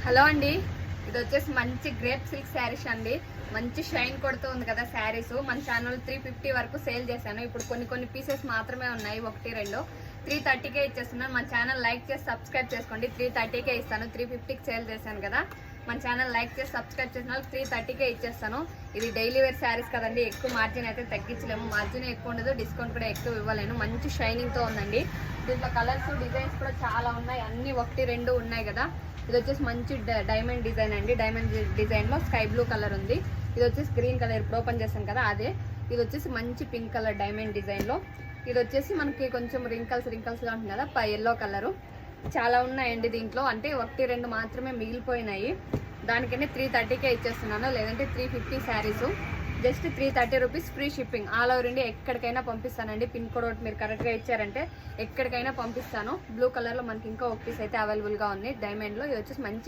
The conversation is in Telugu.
హలో అండి, ఇది వచ్చేసి మంచి గ్రేప్ సిల్క్ శారీస్ అండి. మంచి షైన్ కొడుతూ ఉంది కదా శారీస్. మన ఛానల్ 350 వరకు సేల్ చేశాను. ఇప్పుడు కొన్ని పీసెస్ మాత్రమే ఉన్నాయి, 1-2. 330కే ఇచ్చేస్తున్నాను. మన ఛానల్ లైక్ చేసి సబ్స్క్రైబ్ చేసుకోండి. 330కే ఇస్తాను. 350కి సేల్ చేశాను కదా. మన ఛానల్ లైక్ చేసి సబ్స్క్రైబ్ చేసిన వాళ్ళకి 330కే ఇచ్చేస్తాను. ఇది డైలీ వేర్ శారీస్ కదండి, ఎక్కువ మార్జిన్ అయితే తగ్గించలేము. మార్జిన్ ఎక్కువ ఉండదు, డిస్కౌంట్ కూడా ఎక్కువ ఇవ్వలేను. మంచి షైనింగ్తో ఉందండి. దీంట్లో కలర్స్ డిజైన్స్ కూడా చాలా ఉన్నాయి. అన్ని 1-2 ఉన్నాయి కదా. ఇది వచ్చేసి మంచి డైమండ్ డిజైన్ అండి. డైమండ్ డిజైన్లో స్కై బ్లూ కలర్ ఉంది. ఇది వచ్చేసి గ్రీన్ కలర్, ఇప్పుడు ఓపెన్ చేశాను కదా అదే. ఇది వచ్చేసి మంచి పింక్ కలర్ డైమండ్ డిజైన్లో. ఇది వచ్చేసి మనకి కొంచెం రింకల్స్గా ఉంటుంది కదా, ఎల్లో కలరు. చాలా ఉన్నాయండి దీంట్లో, అంటే 1-2 మాత్రమే మిగిలిపోయినాయి. దానికనే 330కే ఇచ్చేస్తున్నాను, లేదంటే 350 saris. Just 330 rupees, free shipping. All over India ఎక్కడికైనా పంపిస్తానండి. పిన్ కోడ్ ఒకటి మీరు కరెక్ట్గా ఇచ్చారంటే ఎక్కడికైనా పంపిస్తాను. బ్లూ కలర్లో మనకి ఇంకా ఒక పీస్ అయితే అవైలబుల్గా ఉంది డైమండ్లో. ఇది వచ్చేసి మంచి